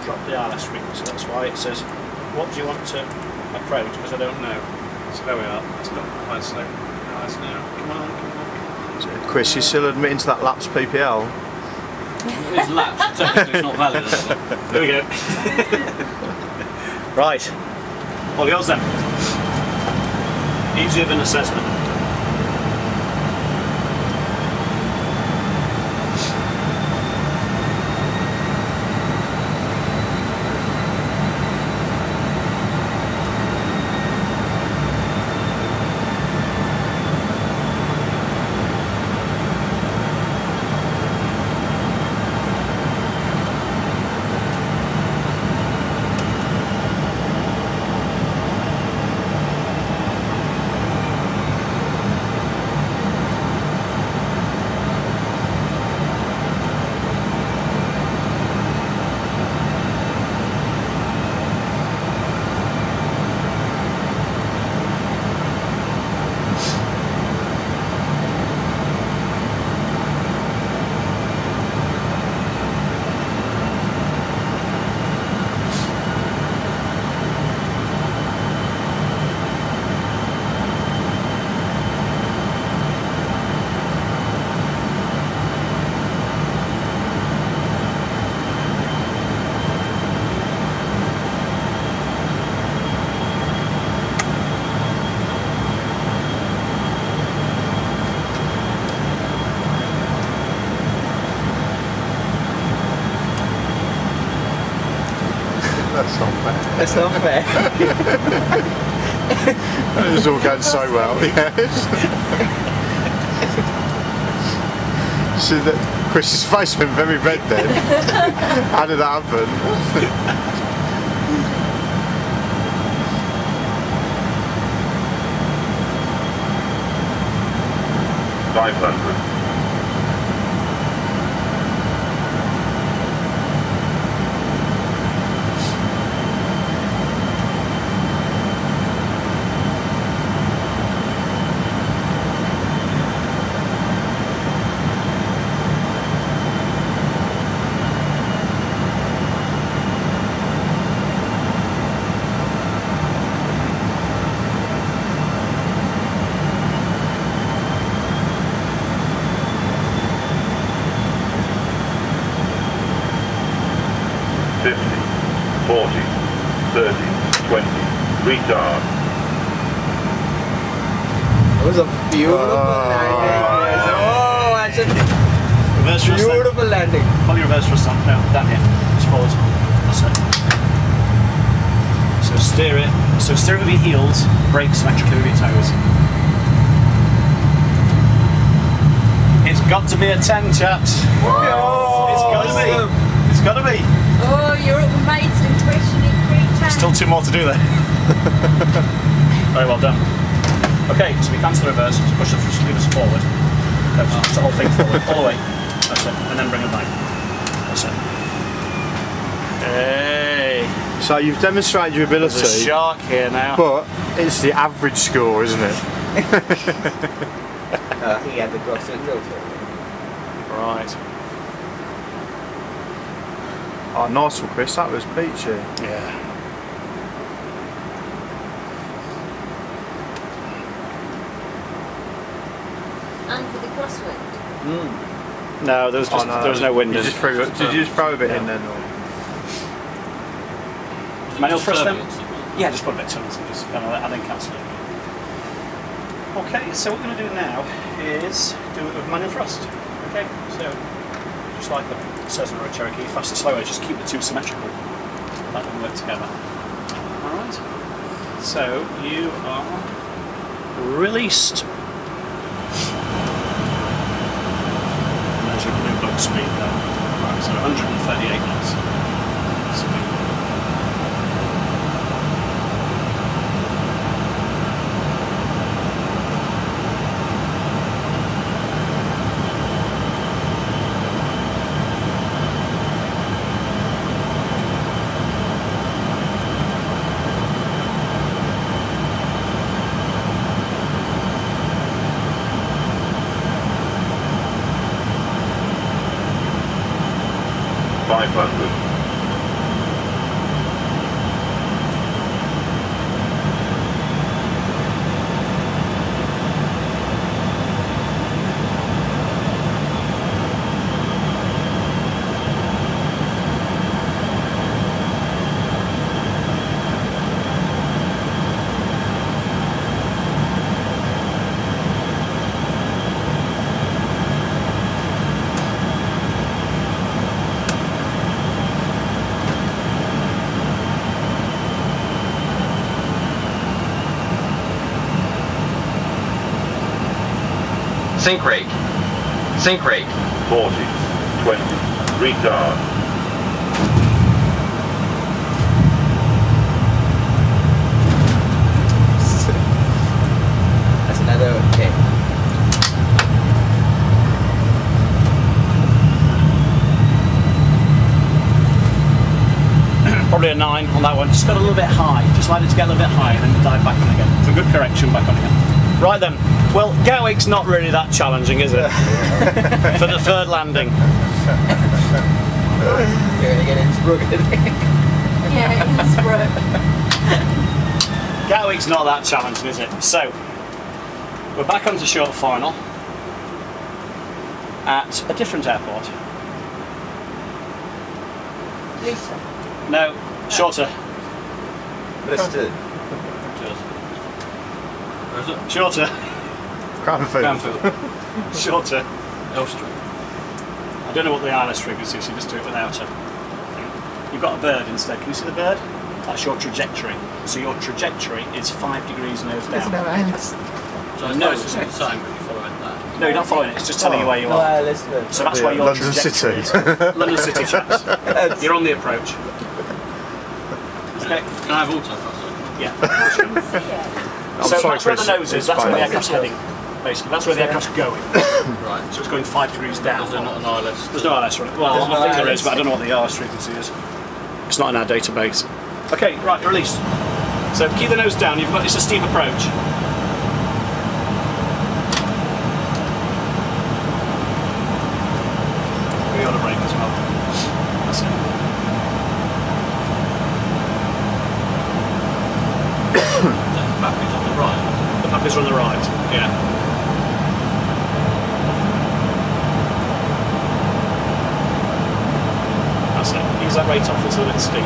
drop the RS frequency. That's why it says, what do you want to approach? Because I don't know. So there we are. Let's go. Let's now. Come on, come on. Chris, you're still admitting to that lapse PPL? It's lapsed. Technically it's not valid. There we go. Right. All yours then. Easier than assessment. That's not fair. That's not fair. It was all going so well, yes. See that Chris's face went very red then. How did that happen? 500. 50, 40, 30, 20, retard. It was a beautiful landing. Oh, that's a Reverse thrust. beautiful landing. Pull your reverse thrust on. No, down here. Just forward. That's it. So steer it. So steer it with your heels, brake symmetrically with your toes. It's got to be a 10, chaps. Oh, It's got to be. It's got to be. Oh, you're up with mates and questioning 3 times. Still 2 more to do there. Very well done. Okay, so we cancel the reverse, just push the thrust levers forward. Push the whole thing forward, all the way. That's it. And then bring it back. That's it. Hey. So you've demonstrated your ability. There's a shark here now. But it's the average score, isn't it? He had the crosswind also. Right. Oh, nice one, Chris. That was peachy. Yeah. And for the crosswind. No, there was just there was no wind. You in. just threw, did you just throw a bit in then? Or? Manual thrust then? Yeah, just put a bit of turbulence and just and then cancel it. Okay, so what we're going to do now is do it with manual thrust. Okay, so just like it says in a Cherokee, fast and slower, just keep the two symmetrical. Let them work together. Alright, so you are released. And there's your blue book speed there. Right, so 138 knots. Speed. 500. Sink rate. Sink rate. 40, 20, retard. That's another okay. Probably a 9 on that one. Just got a little bit high. Just like it to get a little bit high and then dive back on again. It's a good correction back on again. Right then. Well, Gatwick's not really that challenging, is it? For the third landing. You're gonna get Innsbruck. Yeah, Innsbruck. Gatwick's not that challenging, is it? So, we're back onto short final at a different airport. Lisa. No, shorter. Listed. Where is it? Shorter. Cranfield. Cranfield. Shorter. Elstree. I don't know what the ILS frequency is, so you just do it without it. You've got a bird instead. Can you see the bird? That's your trajectory. So your trajectory is 5 degrees nose down. So it's No, nice to see the sign, but you're following that. No, you're not following it. It's just telling you where you are. Listed. So that's where your London trajectory City. is. London City, chaps. You're on the approach. Okay. Can I have autothrottle? Yeah. I'm So sorry, that's where the Chris, nose is. it's That's where the fine. aircraft's heading. Basically, that's where the aircraft's going. Right. So it's going 5 degrees down. Is there not an ILS? There's no ILS, right? Well, There's I no think there ILS. is, but I don't know what the ILS frequency is. It's not in our database. Okay, right, you're released. So keep the nose down. You've got it's a steep approach. We're on a break as well. That's it. The map is on the right. The puppets are on the right. Yeah. That's it. Use that rate off. It's a little bit steep.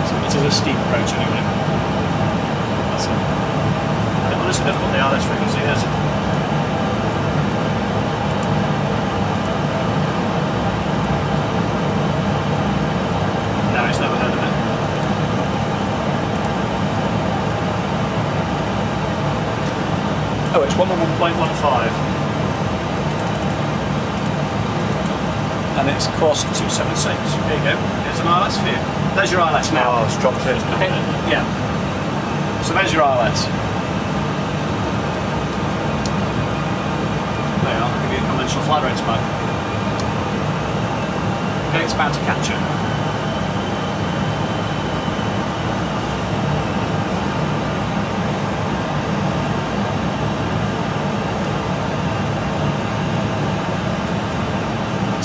So it is a steep approach anyway. That's it. I honestly don't know what the ILS frequency is. No, he's never heard of it. Oh, it's 111.15. And it's course 276. There you go. Here's an ILS for you. There's your ILS now. Oh, it's dropped in. Okay. Yeah. So there's your ILS. There you are. I'll give you a conventional flight rates back. Okay, it's about to catch you.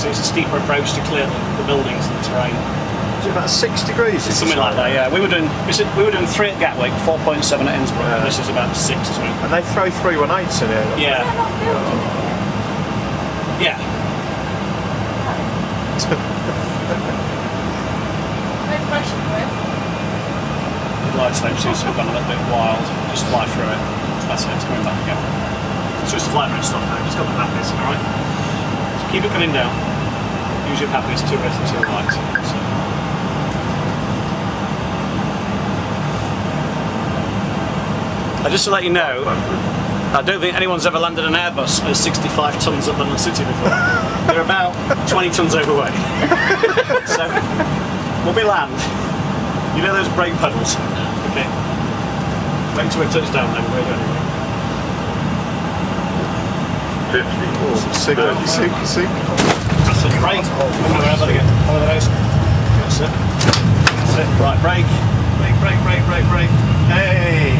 So it's a steeper approach to clear the buildings and the terrain. Is it about 6 degrees? It's something like that, yeah. We were doing 3 at Gatwick, 4.7 at Innsbruck, and this is about 6 or something. And they throw 318s in here. Yeah. Yeah. No pressure, Chris. The light slope seems to have gone a little bit wild. Just fly through it. That's it, it's coming back again. So it's flight rate stuff now, just got the packets, alright? So keep it coming down. Use your packets to left and to the right. So. Just to let you know, I don't think anyone's ever landed an Airbus at 65 tonnes at London City before. They're about 20 tonnes overweight. So, when we land, you know those brake pedals? Okay. Wait till we touch down then, we're going. 50, Sink. That's it, brake. Come over there, again. One of those. That's it. That's it. Right, brake. Brake. Hey!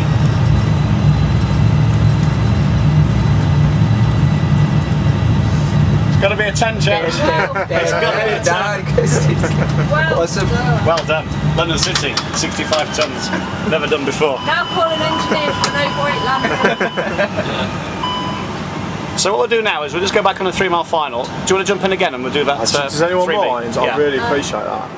Got to be a 10, chaps. It's got to be a 10. Well Awesome. done. Well done. London City, 65 tonnes. Never done before. Now call an engineer for an overweight landing. So what we'll do now is we'll just go back on a 3 mile final. Do you want to jump in again and we'll do that? Does anyone 3B? mind? Yeah. I'd really appreciate that.